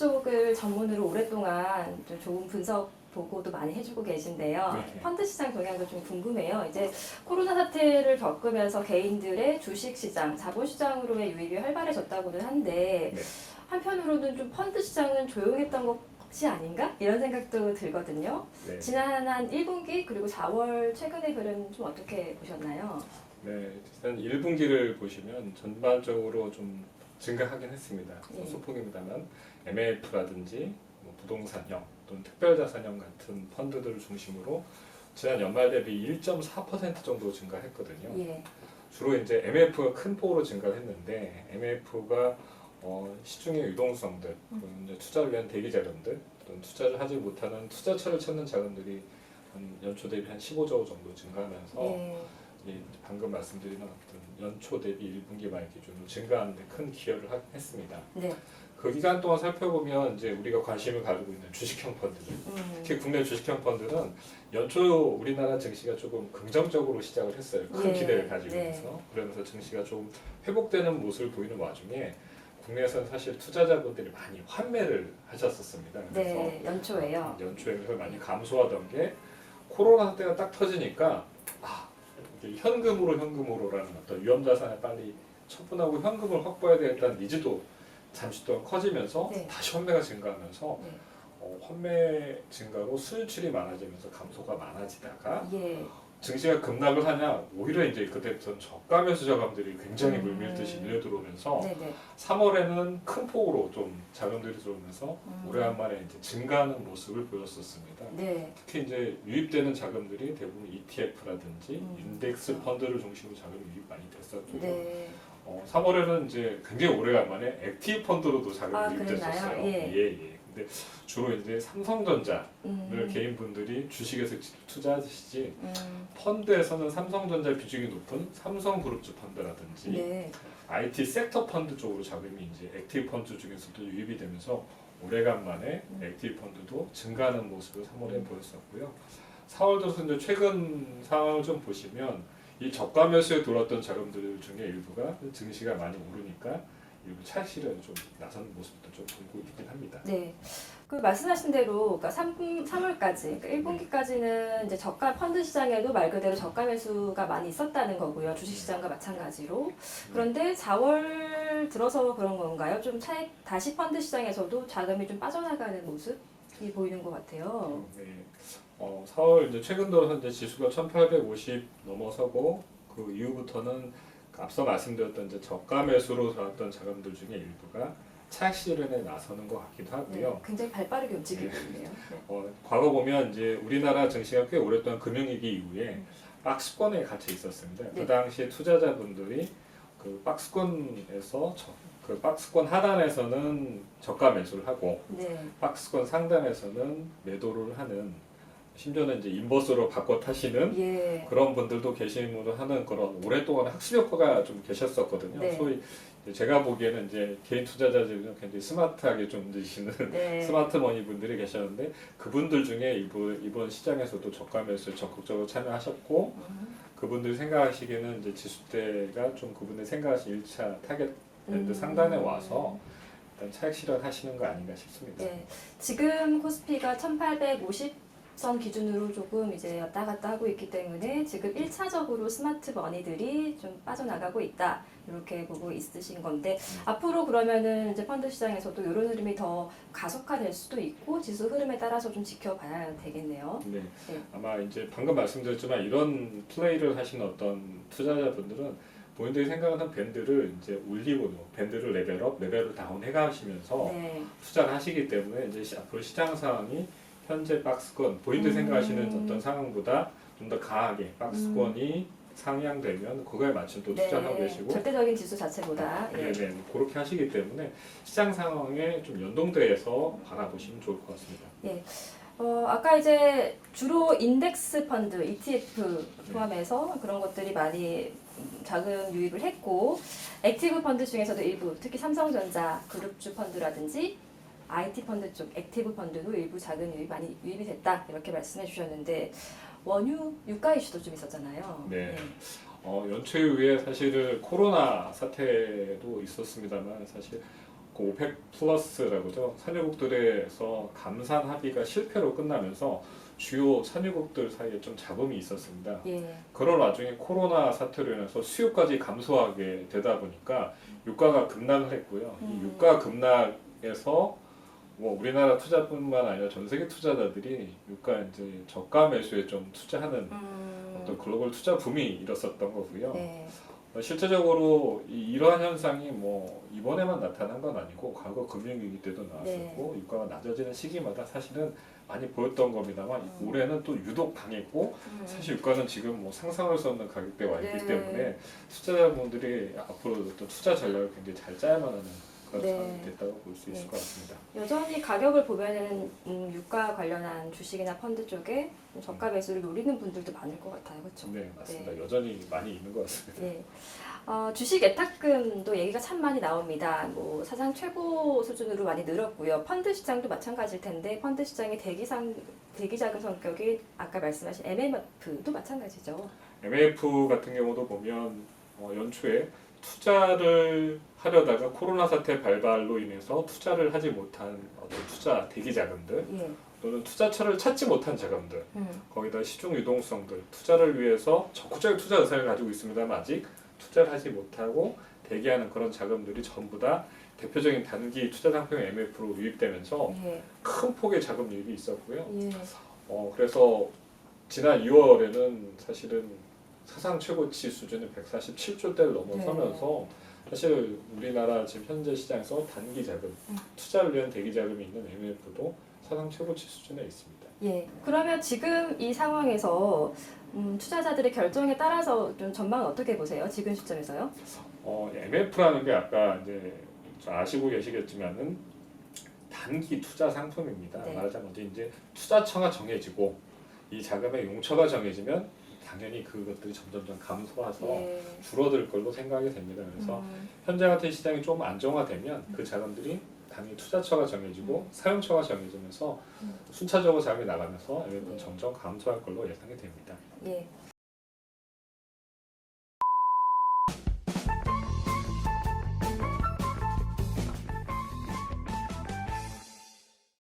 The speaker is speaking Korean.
쪽을 전문으로 오랫동안 좀 좋은 분석 보고도 많이 해주고 계신데요. 네. 펀드 시장 동향도 좀 궁금해요. 이제 코로나 사태를 겪으면서 개인들의 주식 시장, 자본 시장으로의 유입이 활발해졌다고는 한데 네. 한편으로는 좀 펀드 시장은 조용했던 것이 아닌가? 이런 생각도 들거든요. 네. 지난 한 1분기 그리고 4월 최근의 흐름 좀 어떻게 보셨나요? 네, 일단 1분기를 보시면 전반적으로 좀 증가하긴 했습니다. 예. 소폭입니다만 MLF라든지 뭐 부동산형 또는 특별자산형 같은 펀드들을 중심으로 지난 연말 대비 1.4% 정도 증가했거든요. 예. 주로 이제 MLF가 큰 폭으로 증가했는데 MLF가 시중의 유동성들, 그리고 이제 투자를 위한 대기 자금들, 또는 투자를 하지 못하는 투자처를 찾는 자금들이 한 연초 대비 한 15조 정도 증가하면서 예. 방금 말씀드린 어떤 연초 대비 1분기 말 기준으로 증가하는 데 큰 기여를 했습니다. 네. 그 기간 동안 살펴보면 이제 우리가 관심을 가지고 있는 주식형 펀드들, 특히 국내 주식형 펀드는 연초 우리나라 증시가 조금 긍정적으로 시작을 했어요. 큰 예, 기대를 가지고 네. 있어서. 그러면서 증시가 좀 회복되는 모습을 보이는 와중에 국내에서는 사실 투자자분들이 많이 환매를 하셨었습니다. 그래서 네, 연초에요. 연초에 그래서 많이 감소하던 게 코로나 사태가 딱 터지니까 이게 현금으로라는 어떤 위험자산에 빨리 처분하고 현금을 확보해야 되겠다는 니즈도 잠시 동안 커지면서 네. 다시 환매가 증가하면서 네. 환매 증가로 수요출이 많아지면서 감소가 많아지다가 예. 증시가 급락을 하냐 오히려 이제 그때부터 저가 매수 자금들이 굉장히 음. 물밀듯이 밀려들어오면서 네네. 3월에는 큰 폭으로 좀 자금들이 들어오면서 음. 오래간만에 이제 증가하는 모습을 보였었습니다. 네. 특히 이제 유입되는 자금들이 대부분 ETF라든지 음. 인덱스 펀드를 중심으로 자금이 유입 많이 됐었고요. 네. 3월에는 이제 굉장히 오래간만에 액티브 펀드로도 자금이 유입됐었어요. 그랬나요? 예. 예. 근데 주로 이제 삼성전자를 음. 개인분들이 주식에서 투자하시지 음. 펀드에서는 삼성전자 비중이 높은 삼성그룹주 펀드라든지 네. IT 섹터 펀드 쪽으로 자금이 이제 액티브 펀드 중에서도 유입이 되면서 오래간만에 액티브 펀드도 증가하는 모습을 3월에 보였었고요. 4월 들어서 이제 최근 상황을 좀 보시면 이 저가 매수에 들어왔던 자금들 중에 일부가 증시가 많이 오르니까 일부 차익실현에 좀 나서는 모습도 좀 보이고 있긴 합니다. 네. 그 말씀하신 대로 그러니까 3월까지 그러니까 1분기까지는 이제 저가 펀드 시장에도 말 그대로 저가 매수가 많이 있었다는 거고요. 주식 시장과 마찬가지로. 그런데 4월 들어서 그런 건가요? 좀 차익 다시 펀드 시장에서도 자금이 좀 빠져나가는 모습이 보이는 것 같아요. 네. 4월 이제 최근 들어서 이제 지수가 1,850 넘어서고 그 이후부터는 앞서 말씀드렸던 이제 저가 매수로 들어왔던 자금들 중에 일부가 차익 실현에 나서는 것 같기도 하고요. 네, 굉장히 발빠르게 움직이고 있네요. 네. 과거 보면 이제 우리나라 증시가 꽤 오랫동안 금융위기 이후에 박스권에 갇혀 있었습니다. 네. 그 당시에 투자자분들이 그 박스권에서 그 박스권 하단에서는 저가 매수를 하고 네. 박스권 상단에서는 매도를 하는 심지어는 이제 인버스로 바꿔 타시는 예. 그런 분들도 계시므로 하는 그런 오랫동안 학습 효과가 좀 계셨었거든요. 네. 소위 제가 보기에는 이제 개인 투자자들은 굉장히 스마트하게 좀 드시는 네. 스마트머니 분들이 계셨는데 그분들 중에 이번 시장에서도 저가 매수에 적극적으로 참여하셨고 그분들이 생각하시기에는 이제 지수대가 좀 그분들 생각하신 1차 타겟 밴드 상단에 와서 일단 차익 실현하시는 거 아닌가 싶습니다. 네. 지금 코스피가 1850선 기준으로 조금 이제 왔다 갔다 하고 있기 때문에 지금 1차적으로 스마트 머니들이 좀 빠져나가고 있다. 이렇게 보고 있으신 건데 앞으로 그러면은 이제 펀드 시장에서도 이런 흐름이 더 가속화될 수도 있고 지수 흐름에 따라서 좀 지켜봐야 되겠네요. 네. 네. 아마 이제 방금 말씀드렸지만 이런 플레이를 하시는 어떤 투자자분들은 본인들이 생각하는 밴드를 이제 올리고 밴드를 레벨업, 레벨을 다운 해가시면서 네. 투자를 하시기 때문에 이제 앞으로 시장 상황이 현재 박스권 본인들 생각하시는 어떤 상황보다 좀 더 강하게 박스권이 상향되면 그거에 맞춘 또 투자하고 계시고 절대적인 지수 자체보다 예. 네, 그렇게 하시기 때문에 시장 상황에 좀 연동돼서 바라보시면 좋을 것 같습니다. 예. 아까 이제 주로 인덱스 펀드, ETF 포함해서 그런 것들이 많이 자금 유입을 했고 액티브 펀드 중에서도 일부 특히 삼성전자 그룹주 펀드라든지 IT 펀드 쪽 액티브 펀드도 일부 자금 유입 많이 유입이 됐다 이렇게 말씀해 주셨는데 원유 유가 이슈도 좀 있었잖아요. 네. 연초 이후에 사실은 코로나 사태도 있었습니다만 사실 그 오펙 플러스라고죠. 산유국들에서 감산 합의가 실패로 끝나면서 주요 산유국들 사이에 좀 잡음이 있었습니다. 예. 그런 와중에 코로나 사태로 인해서 수요까지 감소하게 되다 보니까 유가가 급락을 했고요. 이 유가 급락에서 뭐 우리나라 투자뿐만 아니라 전 세계 투자자들이 유가 이제 저가 매수에 좀 투자하는 어떤 글로벌 투자 붐이 일었었던 거고요. 네. 실제적으로 이러한 현상이 뭐 이번에만 나타난 건 아니고 과거 금융위기 때도 나왔었고 유가가 낮아지는 시기마다 사실은 많이 보였던 겁니다만 올해는 또 유독 강했고 사실 유가는 지금 뭐 상상할 수 없는 가격대에 와 있기 네. 때문에 투자자분들이 앞으로 어떤 투자 전략을 굉장히 잘 짜야만 하는 그런 네. 상황이 됐다고 볼 수 있을 네. 것 같습니다. 여전히 가격을 보면은 유가 관련한 주식이나 펀드 쪽에 좀 저가 매수를 노리는 분들도 많을 것 같아요, 그렇죠? 네, 맞습니다. 여전히 많이 있는 것 같습니다. 네. 주식 예탁금도 얘기가 참 많이 나옵니다. 뭐 사상 최고 수준으로 많이 늘었고요. 펀드 시장도 마찬가지일 텐데 펀드 시장의 대기 자금 성격이 아까 말씀하신 MMF도 마찬가지죠. MF 같은 경우도 보면 연초에 투자를 하려다가 코로나 사태 발발로 인해서 투자를 하지 못한 어떤 투자 대기 자금들 예. 또는 투자처를 찾지 못한 자금들 거기다 시중 유동성들 투자를 위해서 적극적인 투자 의사를 가지고 있습니다만 아직 투자를 하지 못하고 대기하는 그런 자금들이 전부 다 대표적인 단기 투자 상품 MF로 유입되면서 예. 큰 폭의 자금 유입이 있었고요. 예. 그래서 지난 2월에는 사실은 사상 최고치 수준의 147조대를 넘어서면서 사실 우리나라 지금 현재 시장에서 단기 자금, 투자를 위한 대기 자금이 있는 MF도 사상 최고치 수준에 있습니다. 예. 그러면 지금 이 상황에서 투자자들의 결정에 따라서 좀 전망은 어떻게 보세요? 지금 시점에서요? MF라는 게 아까 이제 아시고 계시겠지만은 단기 투자 상품입니다. 네. 말하자면 이제 투자처가 정해지고 이 자금의 용처가 정해지면 당연히 그것들이 점점 감소해서 예. 줄어들 걸로 생각이 됩니다. 그래서 현재 같은 시장이 좀 안정화되면 그 자금들이 당연히 투자처가 정해지고 사용처가 정해지면서 순차적으로 자금이 나가면서 MF는 점점 감소할 걸로 예상이 됩니다. 예.